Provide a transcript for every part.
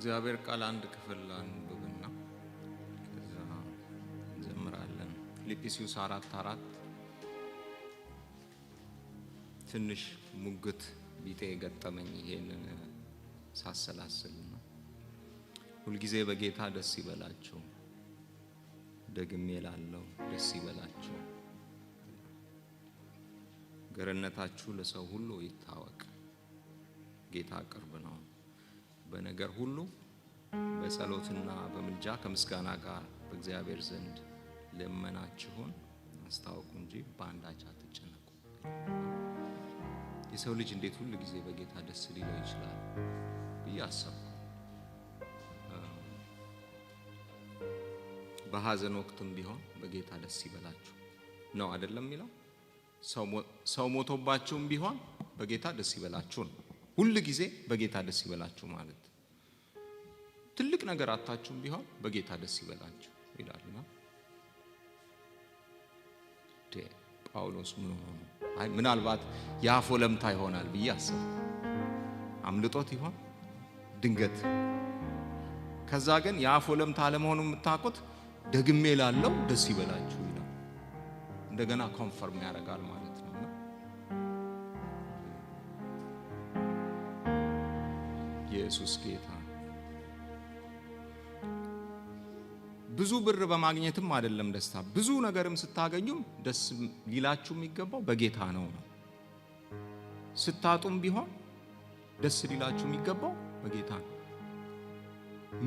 እግዚአብሔር ቃል አንድ ክፍል አንብብና ከዛ እንጀምራለን። ፊልጵስዩስ 4:4 ትንሽ ሙግት ቢጤ ገጠመኝ ይሄንን ሳሰላስልና ሁሉ ጊዜ በጌታ ደስ ይበላችሁ፣ ደግሜ እላለሁ ደስ ይበላችሁ፣ ገርነታችሁ ለሰው ሁሉ ይታወቅ፣ ጌታ ቅርብ ነው፣ በነገር ሁሉ በጸሎትና በምልጃ ከምስጋና ጋር በእግዚአብሔር ዘንድ ለመናችሁን አስታውቁ እንጂ በአንዳች አትጨነቁ። የሰው ልጅ እንዴት ሁሉ ጊዜ በጌታ ደስ ሊለው ይችላል ብዬ አሰብኩ። በሐዘን ወቅትም ቢሆን በጌታ ደስ ይበላችሁ ነው አይደለም የሚለው? ሰው ሞቶባችሁም ቢሆን በጌታ ደስ ይበላችሁ ነው። ሁሉ ጊዜ በጌታ ደስ ይበላችሁ ማለት ትልቅ ነገር አጣችሁም ቢሆን በጌታ ደስ ይበላችሁ ይላልና ጳውሎስ ምን ሆነ? አይ ምናልባት ያፎ ለምታ ይሆናል ብዬ አሰብኩ። አምልጦት ይሆን ድንገት? ከዛ ግን ያፎ ለምታ ለመሆኑ የምታውቁት ደግሜ እላለሁ ደስ ይበላችሁ ይላል። እንደገና ኮንፈርም ያደርጋል ማለት ነው። ኢየሱስ ጌታ። ብዙ ብር በማግኘትም አይደለም ደስታ፣ ብዙ ነገርም ስታገኙም ደስ ሊላችሁ የሚገባው በጌታ ነው። ስታጡም ቢሆን ደስ ሊላችሁ የሚገባው በጌታ ነው።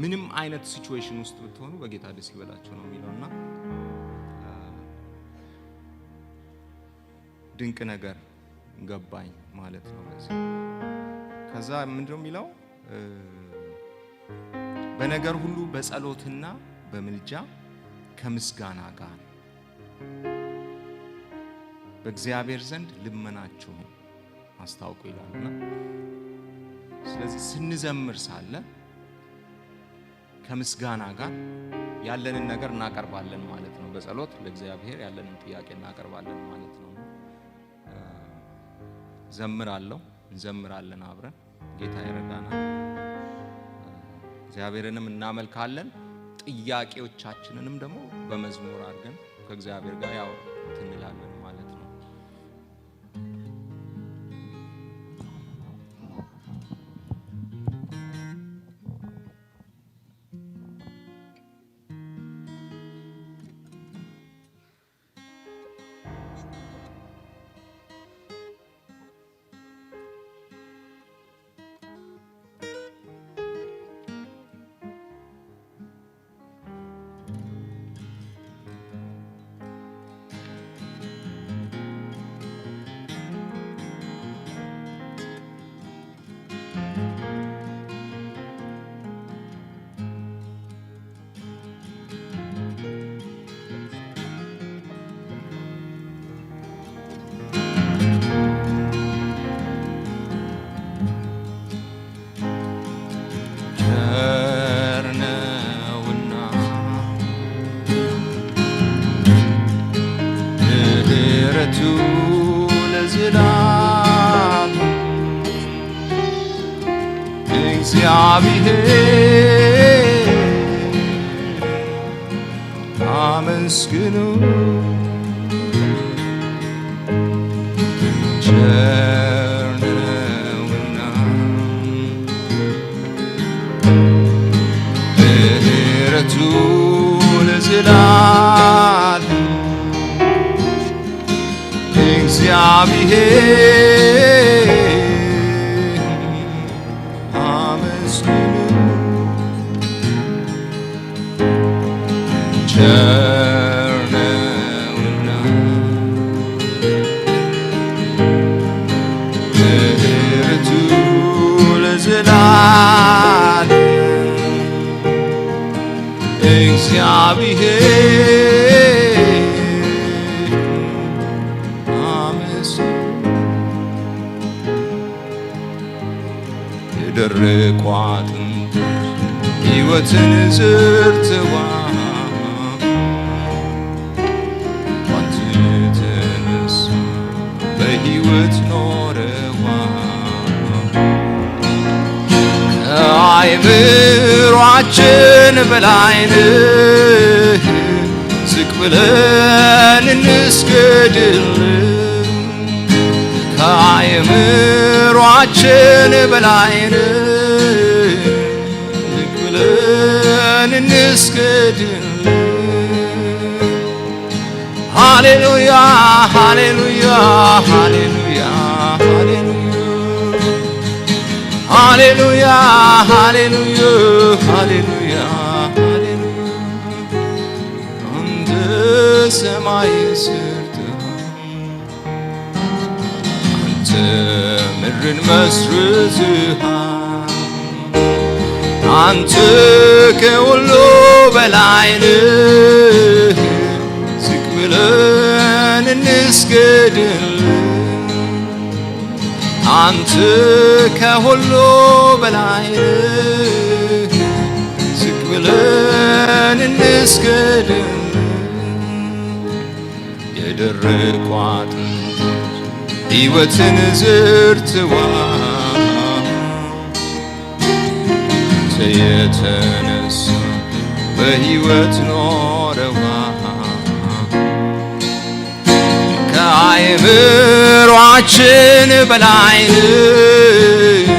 ምንም አይነት ሲቹዌሽን ውስጥ ብትሆኑ በጌታ ደስ ይበላችሁ ነው የሚለውና ድንቅ ነገር ገባኝ ማለት ነው። ከዛ ምንድነው የሚለው? በነገር ሁሉ በጸሎትና በምልጃ ከምስጋና ጋር በእግዚአብሔር ዘንድ ልመናችሁን አስታውቁ ይላልና ስለዚህ ስንዘምር ሳለ ከምስጋና ጋር ያለንን ነገር እናቀርባለን ማለት ነው። በጸሎት ለእግዚአብሔር ያለንን ጥያቄ እናቀርባለን ማለት ነው። ዘምራለሁ፣ እንዘምራለን አብረን፣ ጌታ ይረዳናል። እግዚአብሔርንም እናመልካለን። ጥያቄዎቻችንንም ደግሞ በመዝሙር አድርገን ከእግዚአብሔር ጋር ያው እንላለን ማለት ነው። እግዚአብሔር አመስግኑ፣ ቸር ነውና ምሕረቱ ለዘላለም። እግዚአብሔር ቸር ነውና ምሕረቱ ለዘላለም። እግዚአብሔር አመስግኑ። የደረቁ አጥንቶች ሕይወትን ዘርተዋል፣ በሕይወት ኖረዋል። ከአይምሮ ከአይምሯችን በላይ ነህ ዝቅ ብለን እንስገድልህ ከአይምሯችን በላይ ነህ ዝቅ ብለን እንስገድልህ ሃሌሉያ ሃሌሉያ ሃሌሉያ ሃሌሉያ ሃሌሉያ ሃሌሉያ ሃሌሉያ አንተ ሰማይ ሰርተሃል አንተ ምድርን መስርተሃል አንተ ከሁሉ በላይ ነህ ዝቅ ብለን እንስገድልህ አንተ ከሁሉ በላይ ነህ ዝቅ ብለን እንስገድልህ የደረቁ አጥንቶች ሕይወትን ዘርተዋል አንተ የተነሳ በሕይወት ኖረዋል ከአይምሯችን በላይ ነህ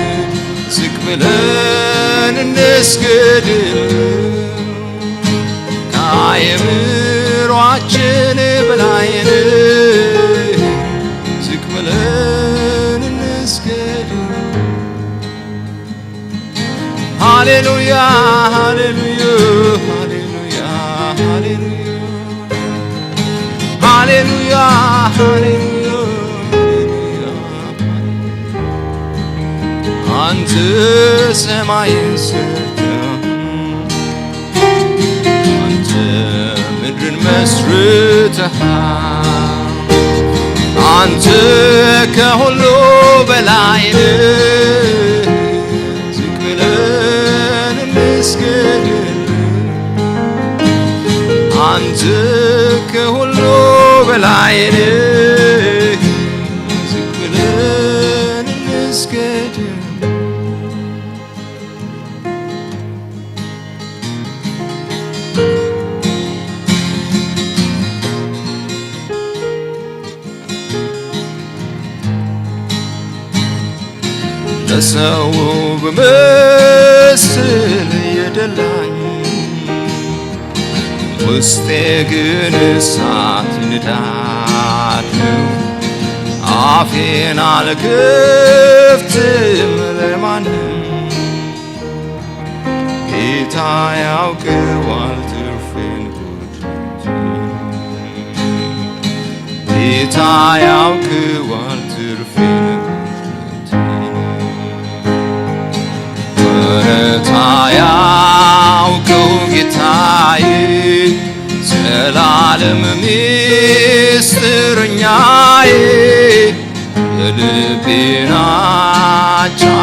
ዝቅ ብለን እንስገድልህ ከአይምሯችን በላይ ነህ ዝቅ ብለን እንስገድልህ ሃሌሉያ ሃሌሉያ ሃሌሉያ ሃሌሉያ ሃሌሉያ ሃሌሉያ አንተ ሰማይን ሰርተሃል አንተ ምድርን መስርተሃል አንተ ከሁሉ በላይ ነህ ዝቅ ብለን እንስገድልህ አንተ ከሁሉ በላይ ነህ ዝቅ ብለን እንስገድልህ ለሰው በምስል የደላኝ ውስጤ ግን እሳት ንዳድ ነው አፌን አልከፍትም ለማንም ጌታ ያውቀዋል ትርፌን ጌታ ያውቀዋል ትርፌን ወረታ ያውቀው ጌታዬ ዘላለም ምስጢረኛዬ የልቤን አጫውተዋለሁ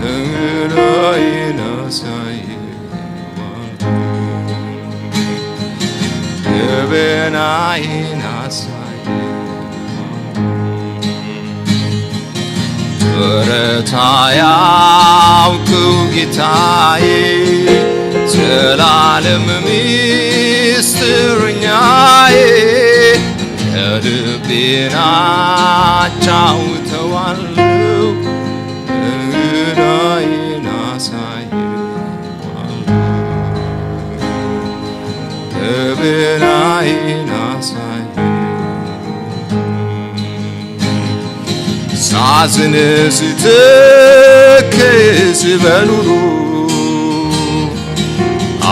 ገበናዬን አሳየዋለሁ ገበናዬን ወረታ ያውቀው ጌታዬ ዘላለም ምስጢረኛዬ የልቤን አጫውተዋለሁ ገበናዬን አሳየዋለሁ ገበናዬን አሳየዋለሁ ሳዝን ስተክዝ በኑሮ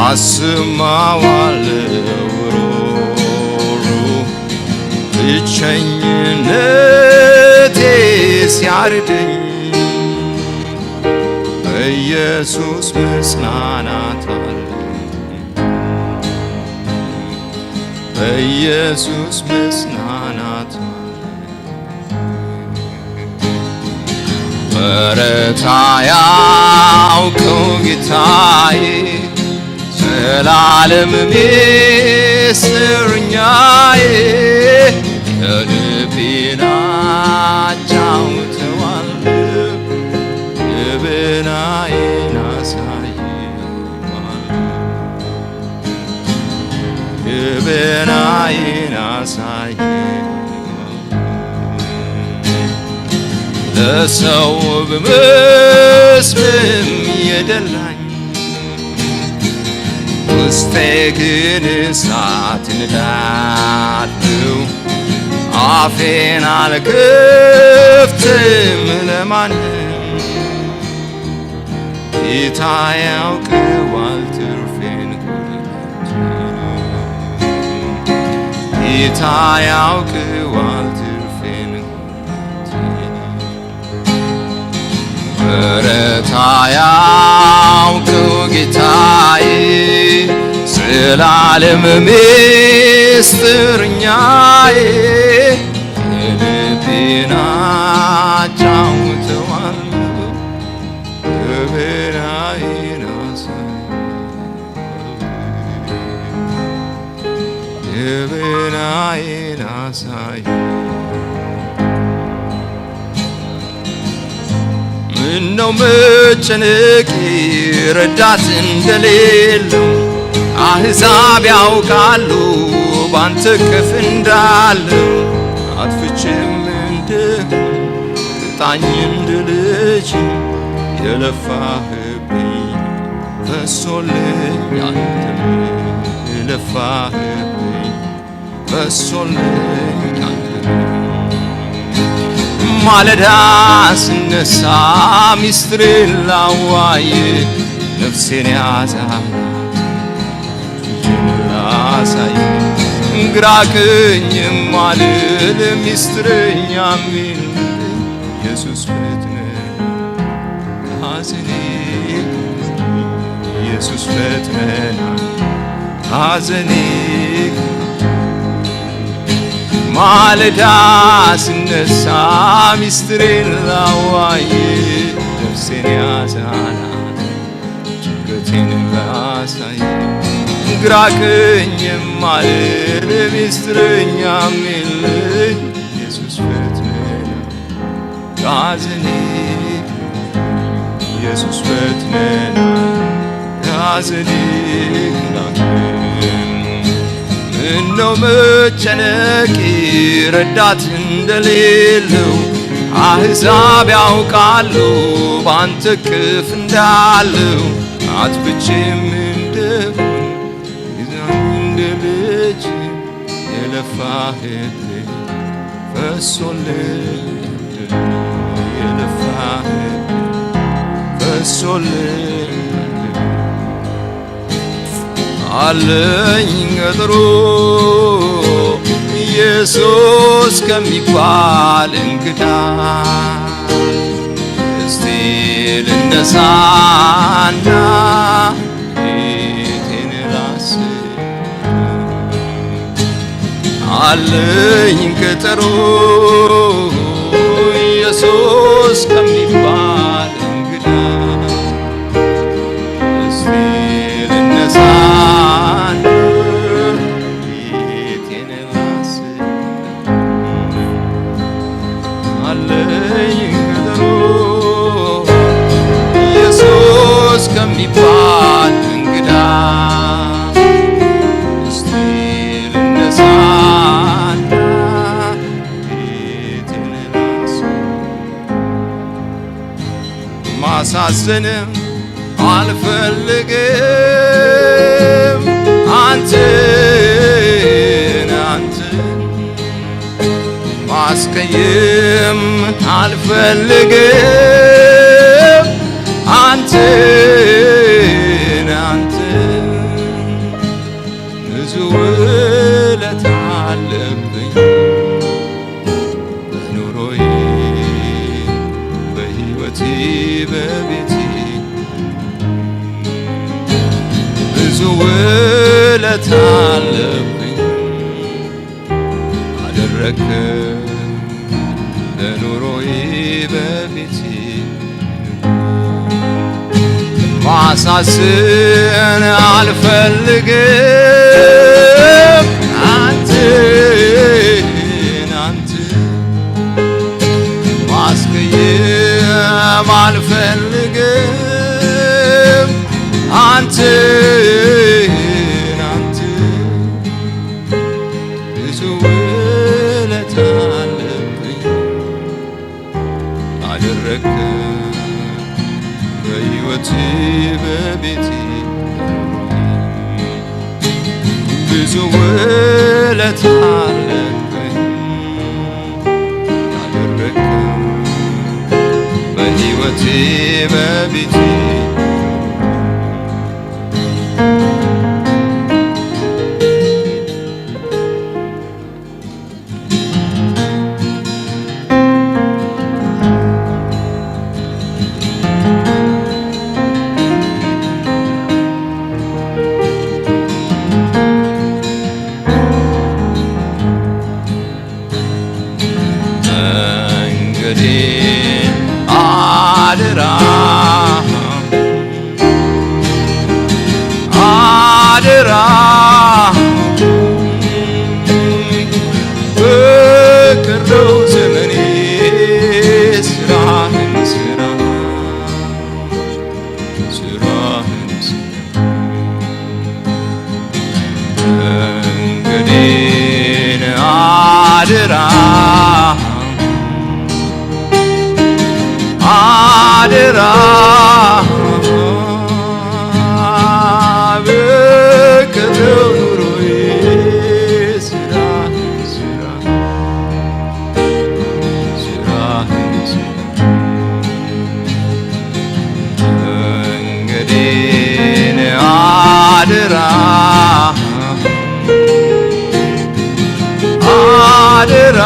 አስማዋለሁ ሮሮ ብቸኝነቴ ሲያርደኝ በኢየሱስ መጽናናት አለ በኢየሱስ መጽናናት ወረታ ያውቀው ጌታዬ ዘላለም ምስጢረኛዬ የልቤን አጫውተዋለሁ ገበናዬን ልቤናዬን አሳየኝ ለሰው ብመስልም የደላኝ ውስጤ ግን እሳት ንዳለው አፌን አልከፍትም ለማንም ጌታ ያውቀዋል ትርፌን ጌታ ያውቀዋል ትርፌን ምሕረት ያውቀው ጌታዬ ስላለም ምስጢረኛዬ የልቤን አጫውተዋለሁ ልቤናዬን ልቤናዬን አሳየኝ ምነው መጨነቄ ረዳት እንደሌለው አሕዛብ ያውቃሉ ባንተ ከፍ እንዳለው አጥፍቼም እንደሆን ቅጣኝ እንደ ልጅ የለፋህብኝ ፈሶልኝ አንተ የለፋህብኝ ፈሶልኝ አንተ ማለዳ ስነሳ ሚስጥሬን ላዋይ ነፍሴን ያዛት ላሳይ ግራ ቀኝ ማልል ሚስጥረኛ ሚል ኢየሱስ ፈጥነ ሐዘኔ ኢየሱስ ፈጥነ ሐዘኔ ማለዳ ስነሳ ሚስጥሬን ላዋይ ነፍሴን ያዛናት ጭንቀቴን ላሳይ ግራ ቀኝ ማልል ሚስጥረኛ ሚለኝ ኢየሱስ ፈጥነ ሐዘኔ ኢየሱስ ፈጥነ ሐዘኔ ምነው መጨነቄ ረዳት እንደሌለው አሕዛብ ያውቃሉ ባንተ ክፍ እንዳለው አጥፍቼም እንደሆን እንደ ልጅ የለፋህብኝ ፈሶልኝ የለፋህብኝ ፈሶልኝ አለኝ ቀጠሮ ኢየሱስ ከሚባል እንግዳ እስቲ ልነሳና ጌቴን ላስብ አለኝ ቀጠሮ ኢየሱስ ከሚባል እንግዳ እስቲ ልነሳ ኢየሱስ ከሚባል እንግዳ እስቲ ልነሳና ጌቴን ላስብ ማሳዘንም አልፈልግም አንተን ማስቀየም አልፈልግም አንተን ብዙ ውለታ አለብኝ በኑሮዬ በሕይወቴ በቤቴ ብዙ ውለታ አለብኝ አደረግክ በኑሮዬ በቤቴ ማሳዝን አልፈልግም አንተን ማስቀየም አልፈልግም አንተን በቤቴ አደራ በቀረው ዘመኔ ስራህን ስራ መንገዴን አደራ አደራ በቀረው ኑሮዬ ስራህን ስራ መንገዴን አደራ አደራ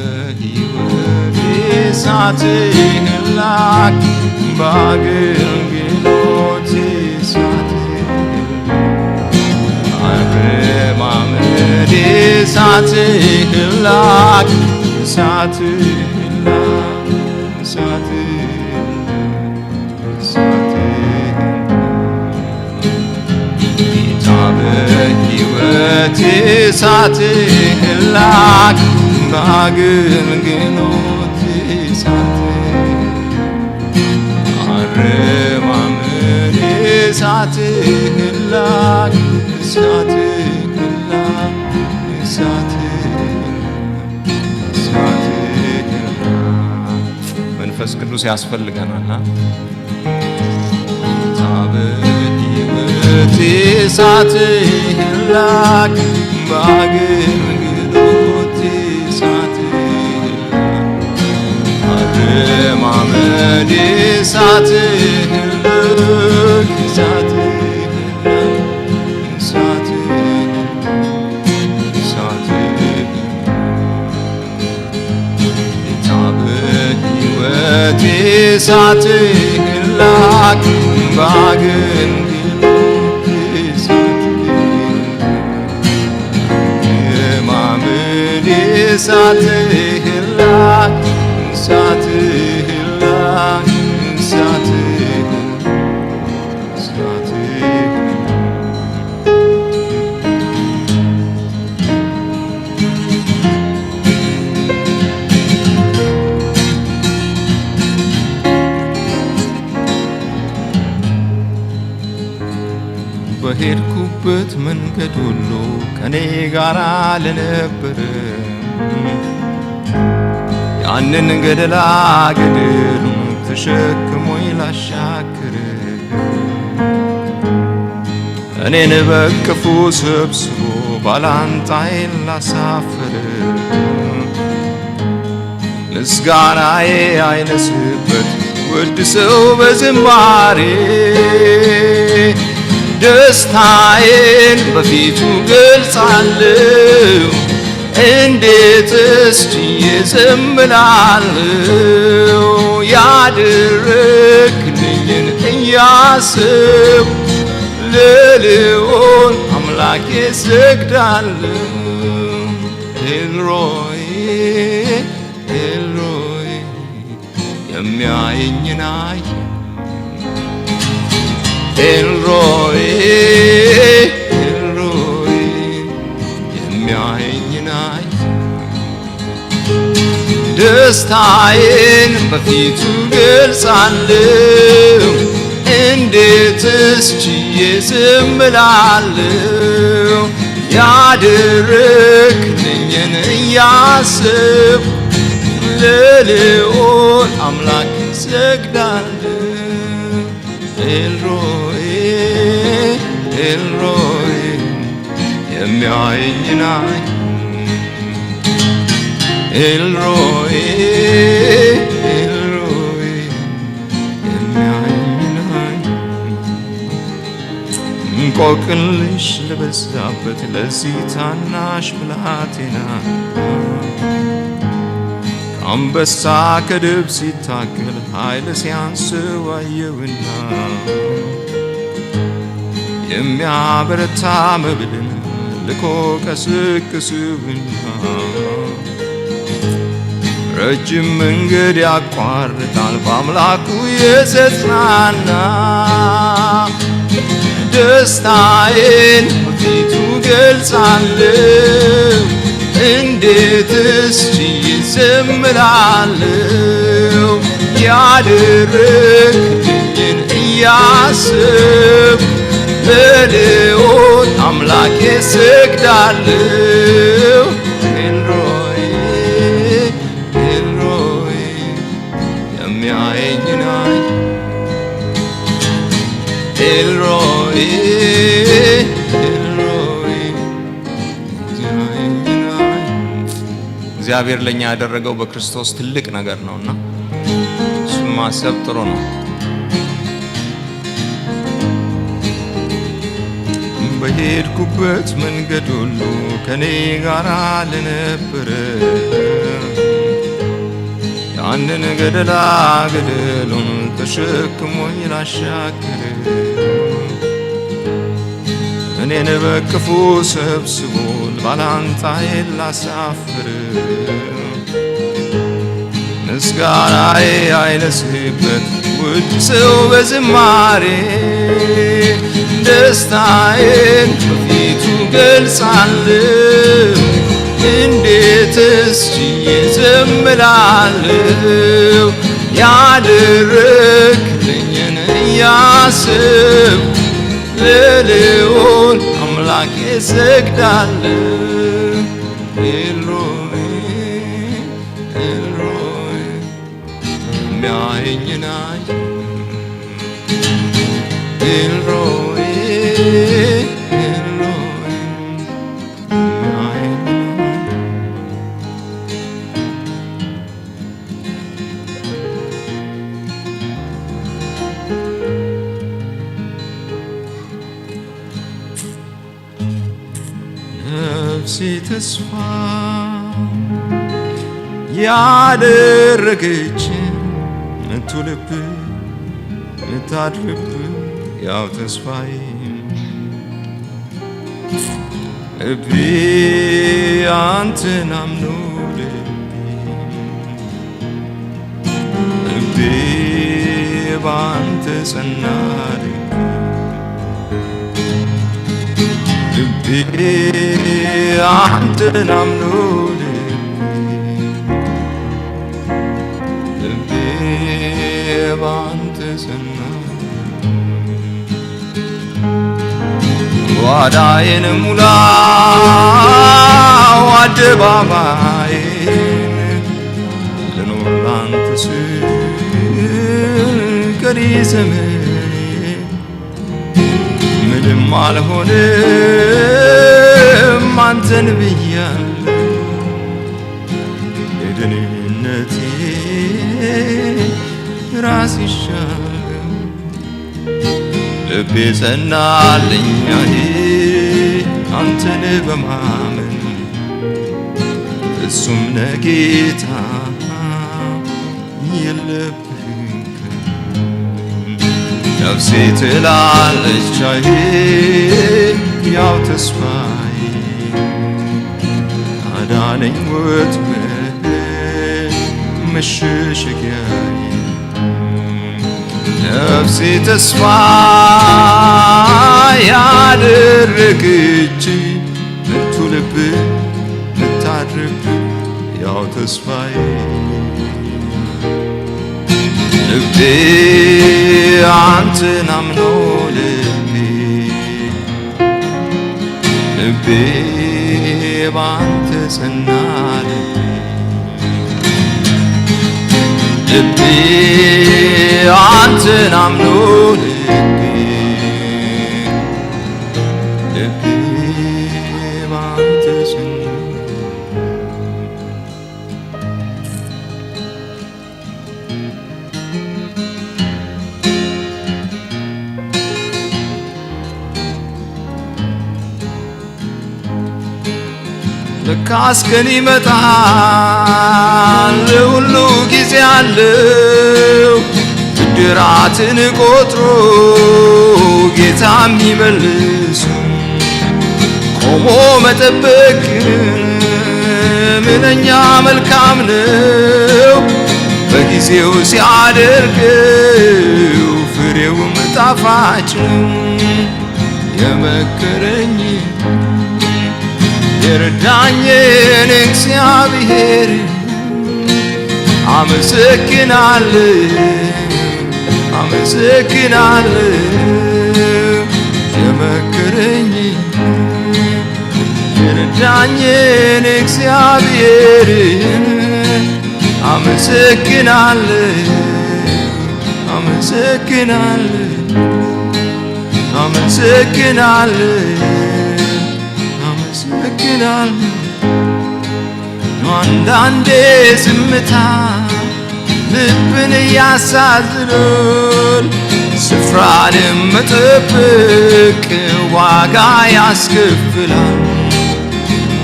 በሕይወቴ እሳትህን ላክ በአገልግሎቴ እሳትህን አረማመዴ እሳትህን ላክ እሳትህን ላክ ጌታ በሕይወቴ እሳትህን ላክ በአገልግሎቴ እሳትህን አረማመዴ እሳትህን ላክ መንፈስ ቅዱስ ያስፈልገናል። በሕይወቴ እሳትህን ላክ በአገልግሎቴ እሳትህን አረማመዴ እሳትህን ላክ በሕይወቴ እሳትህን ላክ በአገልግሎቴ እሳትህን አረማመዴ እሳትህን ላክ በሄድኩበት መንገድ ሁሉ ከኔ ጋር ለነበረ ያንን ገደላ ገደሉ ተሸክሞኝ ላሻግር እኔን በቅፉ ሰብስቦ ባላንጣዬን ላሳፍር ምስጋናዬ አይነስበት ውድ ሰው በዝማሬ ደስታዬን በፊቱ ገልጻለሁ እንዴትስ ችዬ እዘምራለሁ ያደረግልኝን እያሰብኩ ለልዑል አምላኬ ሰግዳለሁ። ኤልሮይ ኤልሮይ የሚያየኝን አየ። ኤልሮይ ኤልሮይ የሚያየኝን አየ። ደስታዬን በፊቱ ገልጻለሁ። እንዴትስ ችዬ ዝም እላለሁ? ያደረግልኝን እያስብኩ ለልዑል አምላክ ሰግዳለሁ። ኤልሮይ ኤልሮይ የሚያየኝን አየ። ኤልሮይ ኤልሮይ የሚያየኝን አየ። እንቆቅልሽ ለበዛበት ለዚህ ታናሽ ብላቴና አንበሳ ከድብ ሲታገል ኃይል ሲያንስው አየሁና የሚያበረታ መብልን ልኮ ቀስቅስውና ረጅም መንገድ ያቋርጣል በአምላኩ የተጽናና። ደስታዬን በፊቱ ገልጻለሁ። እንዴትስ ችዬ ዝም እላለሁ? ያደረግልኝን እያስብኩ ለልዑል አምላኬ ሰግዳለሁ። ኤልሮይ ኤልሮይ የሚያየኝን አየ። ኤልሮይ ኤልሮይ የሚያየኝን አየ። እግዚአብሔር ለኛ ያደረገው በክርስቶስ ትልቅ ነገር ነውና እሱን ማሰብ ጥሩ ነው። በሄድኩበት መንገድ ሁሉ ከኔ ጋር ለነበረ ያንን ገደላ ገደሉን ተሸክሞኝ ላሻገረ እኔን በክፉ ሰብስቦ ባላንጣዬን ላሳፍር ምስጋናዬ አይነስበት ውድ ሰው በዝማሬ ደስታዬን በፊቱ ገልጻለሁ። እንዴትስ ችዬ ዝም እላለሁ? ያደረግልኝን እያስብኩ ለልዑል አምላኬ ሰግዳለሁ። ኤልሮይ ኤልሮይ የሚያየኝን አየ። ኤልሮይ ኤልሮይ የሚያየኝን አየ። ነፍሴ ተስፋ ያደረገች ምትውልብ ምታድርብ ያው ተስፋዬ ልቤ አንተን አምኖ ልቤ ባንተ ጸና ልቤ አንተን አምኖ ልቤ ባንተ ጸና ጓዳዬን ሙላው አደባባዬን ልኖር ላንተ ስል ቀሪ ዘመኔን ምንም አልሆንም አንተን ብያለሁ ለደህንነቴ ራስ ይሻለው ልቤ ጸናልኝ አንተን በማመን እሱም ነጌታ የለብህም ነፍሴ ትላለች ያው ተስፋዬ አዳነኝ ወጥመድ መሸሸጊያዬ ነፍሴ ተስፋ ያደረገች ብርቱ ልብ ምታድርብ ያው ተስፋዬ ልቤ አንተን አምኖ ልቤ ባንተ ጸና ልቤ አንተን አምኖ ልቤ ባንተ ጸና ለካስ ቀን ይመጣል ሁሉ ጊዜ አለው ብድራትን ቆጥሮ ጌታ የሚመልስ ቆሞ መጠበቅ ምንኛ መልካም ነው በጊዜው ሲያደርገው ፍሬውም ጣፋጭ ነው የመከረኝ የረዳኝን እግዚአብሔር አመሰግናለሁ የመከረኝ የረዳኝን እግዚአብሔር አመሰግናለሁ አንዳንዴ ዝምታ ልብን ያሳዝናል ስፍራንም መጠበቅ ዋጋ ያስከፍላል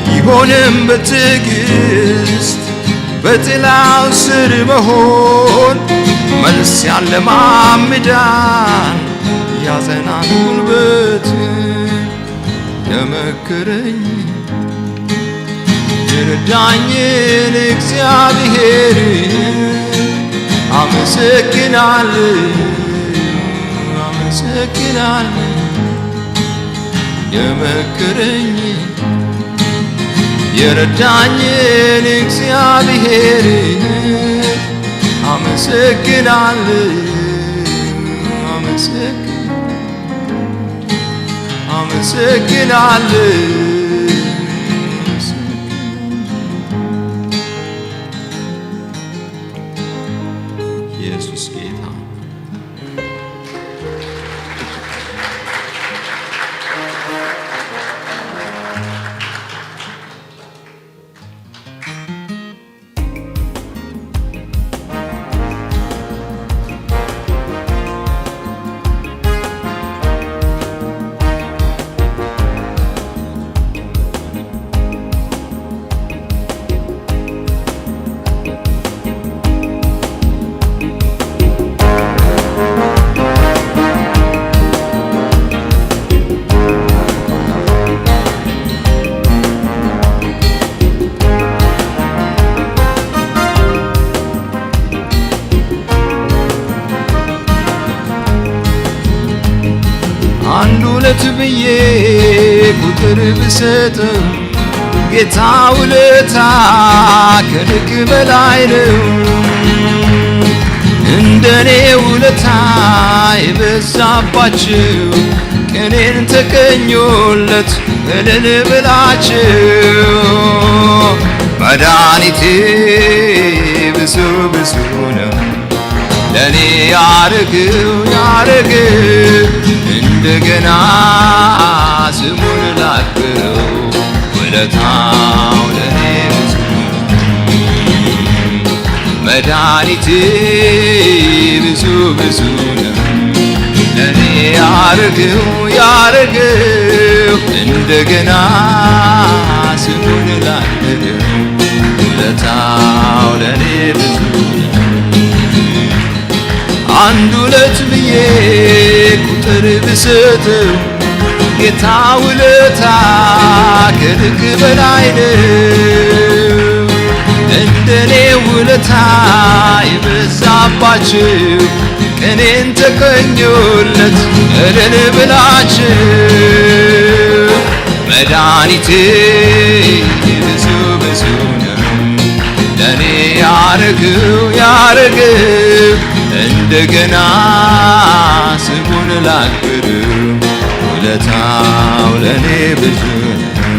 ቢሆንም በትዕግስት በጥላው ስር መሆን መልስ ያለማምዳል ያጸናል ጉልበት የመከረኝ የረዳኝን እግዚአብሔር አመሰግናለሁ የመከረኝ የረዳኝን እግዚአብሔር አመሰግናለሁ ኢየሱስ ጌታ አንድ ሁለት ብዬ ቁጥር ብሰጠው ጌታ ውለታ ከልክ በላይ ነው እንደኔ ውለታ የበዛባችሁ ቅኔን ተቀኙለት እልል ብላችሁ መድኃኒቴ ብዙ ብዙ ነው ለኔ ያረገው እንደገና ስሙን ላክብረው ውለታው ለኔ ብዙ መድኃኒቴ ብዙ ብዙ ነው ለኔ ያረገው እንደገና ስሙን ላክብረው ውለታው ለኔ ብዙ አንድ ሁለት ብዬ ቁጥር ብሰጠው የጌታ ውለታ ከልክ በላይ ነው። እንደኔ ውለታ የበዛባችሁ እኔን ተቀኙለት እልል ብላችሁ መድኃኒቴ ብዙ ብዙ ነው ለኔ ያረገው እንደገና ስሙን ላክብር ውለታው ለኔ ብዙ ነው።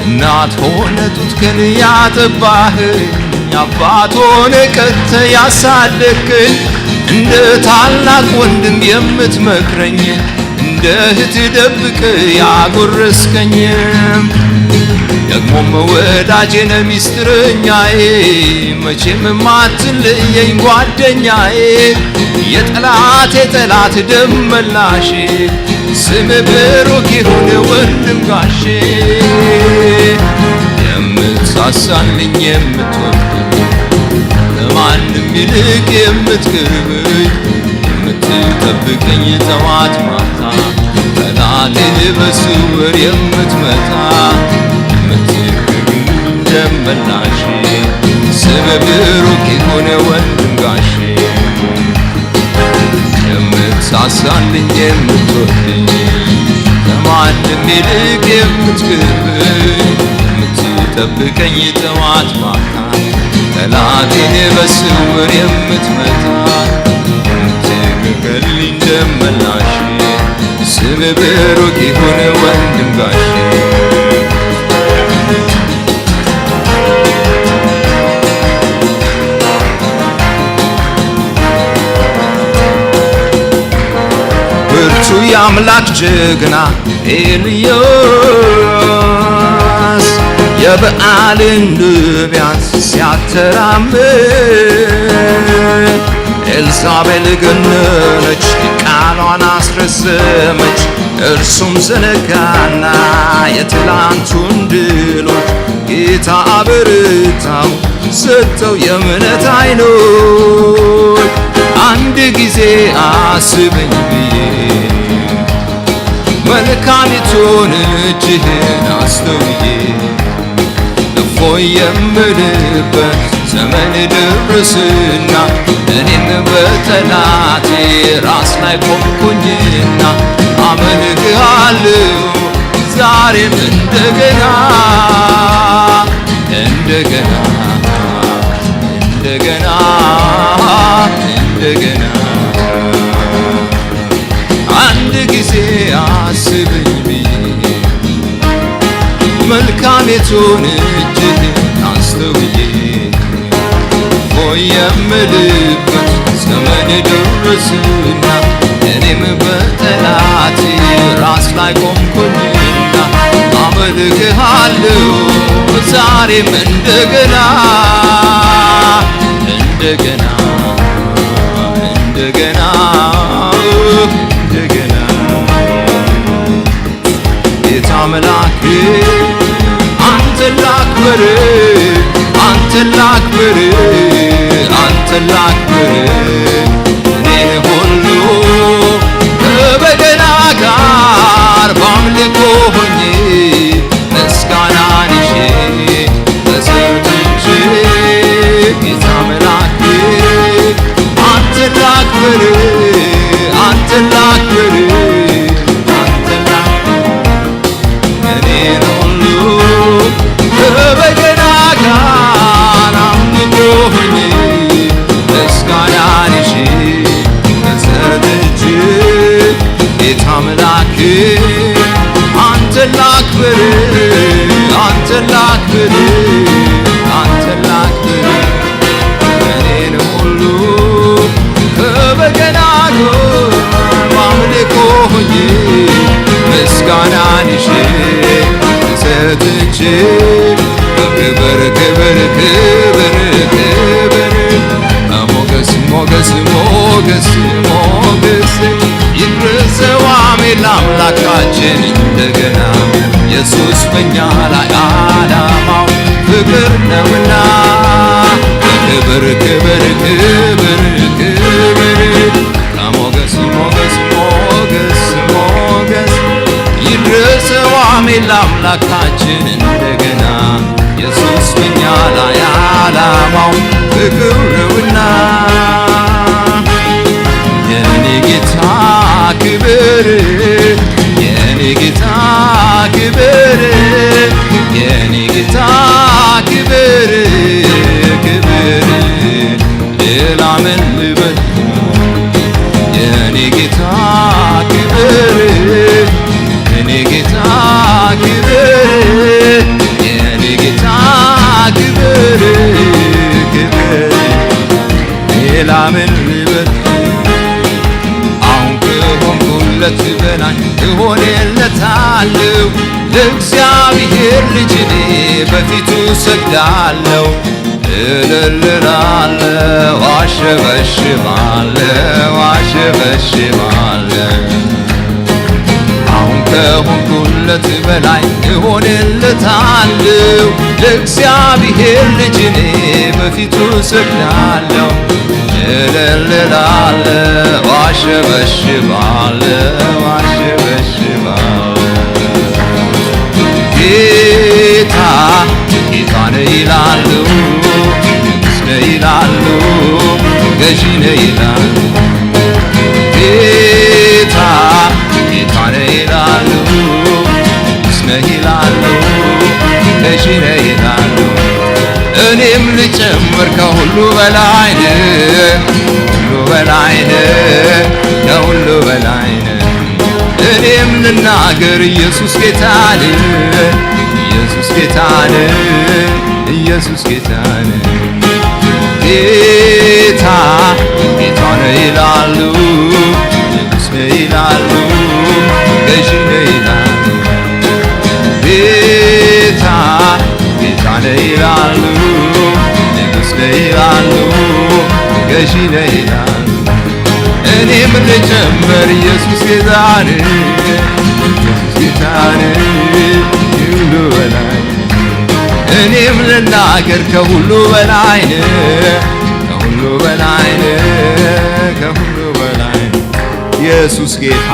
እናት ሆነ ጡትህን ያጠባኸኝ አባት ሆነ ቀጥተ ያሳደግከኝ እንደ ታላቅ ወንድም የምትመክረኝ እንደ እህት ደብቅ ያጎረስከኝ ደግሞም ወዳጄ ነህ ሚስጥረኛዬ መቼም ማትለየኝ ጓደኛዬ የጠላቴ ጠላት ደም መላሼ ስም ብሩክ ይሁን ወንድም ጋሼ የምትሳሳልኝ የምትወደኝ ከማንም ይልቅ የምትቀርበኝ የምትጠብቀኝ ጠዋት ማታ ጠላቴን በስውር የምትመታ የምትገኝ ደም መላሼ ስም ብሩክ ይሁን ወንድም ጋሼ የምትሳሳልኝ የምትወደኝ ከማንም ይልቅ የምትቀርበኝ የምትጠብቀኝ ጠዋት ማታ ጠላቴን በስውር የምትመታ የምትገኝልኝ ደም መላሼ ስም ብሩክ ይሁን ወንድም ጋሼ ብርቱ የአምላክ ጀግና ኤልያስ የበዓልን ነቢያት ሲያተራምድ ኤልሳቤል ገነነች ቃሏን አስረዘመች እርሱም ዘነጋና የትላንቱን ድሎች ጌታ አበረታው ሰጠው የእምነት ዓይኖች አንድ ጊዜ አስበኝ ብዬ መልካሚቱን እጅህን አስተውዬ እፎይ የምልበት ዘመን ደረስና እኔም በጠላቴ ራስ ላይ ቆምኩኝና አመልክሃለሁ ዛሬም እንደገና እንደገና እንደገና እንደገና አንድ ጊዜ አስበኝ ብዬ መልካሚቱን እጅህን አስተውዬ ሆይ የምልበት ዘመን ደረስና እኔም በጠላቴ ራስ ላይ ቆምኩኝና አመልክሃለሁ ዛሬም እንደገና እንደገና እንደገና እንደገና ጌታ አምላኬ አንተን ላክብር አንተን ላክብር አንተን ላክብር እኔን ሁሉ ከበገና ጋር በአምልኮ ሆኜ ምስጋናን ይዤ ተሰጥቼ ጌታ አምላኬ አንተን ላክብር አንተን ላክብር አንተን ላክብር እኔን ሁሉ ከበገና ጋር አምልኮ ሆኜ ምስጋናን ይዤ ተሰጥቼ ጌታ አምላኬ አንተን ላክብር አንተን ላክብር አንተን ላክብር እኔን ሁሉ ከበገና ጋር በአምልኮ ሆኜ ምስጋናን ይዤ ተሰጥቼ ክብር ክብር ክብር ክብር ሞገስ ሞገስ ሞገስ ሞገስ ይድረሰው አሜን ለአምላካችን እንደገና ኢየሱስ በእኛ ላይ ዓላማው ፍቅር ነውና ክብር ክብር ክብር ክብር ሞገስ ሞገስ ሞገስ ሞገስ ለአምላካችን እንደገና ኢየሱስ በእኛ ላይ ዓላማው ፍቅር ነውና የኔ ጌታ ክብር የኔ ጌታ ክብር የኔ ጌታ ክብር ክብር ሌላ ምን ልበል የኔ ጌታ ክብር የኔ ጌታ ክብር የኔ ጌታ ክብር ክብር ሌላ ምን ልበል አሁን ከሆንኩለት በላይ እሆንለታለሁ ለእግዚአብሔር ልጅ እኔ በፊቱ ሰግዳለሁ እልልላለሁ አሸበሽባለሁ አሸበሽባለሁ አሁን ከሆንኩለት በላይ እሆንለታለሁ ለእግዚአብሔር ልጅ እኔ በፊቱ ሰግዳለሁ እልልላለሁ አሸበሽባለሁ አሸበሽባለሁ ጌታ ጌታ ነህ ይላሉ ንጉሥ ነህ ይላሉ ገዢ ነህ ይላሉ ጌታ ጌታ ነህ ይላሉ ንጉሥ ነህ ይላሉ ገዢ ነህ ይላሉ እኔም ልጨምር ከሁሉ በላይ ነህ ሁሉ በላይ ነህ ከሁሉ በላይ ነህ እኔም ልናገር ኢየሱስ ጌታ ነህ ኢየሱስ ጌታ ነህ ኢየሱስ ጌታ ነህ ጌታ ጌታ ነህ ይላሉ ንጉሥ ነህ ይላሉ ገዢ ነህ ይላሉ ጌታ ጌታ ነህ ይላሉ ንጉሥ ነህ ይላሉ ገዢ ነህ ይላሉ እኔም ልጨምር ኢየሱስ ጌታ ነህ ኢየሱስ ጌታ ነህ ከሁሉ በላይ እኔም ልናገር ከሁሉ በላይ ነህ ከሁሉ በላይ ነህ ከሁሉ በላይ ኢየሱስ ጌታ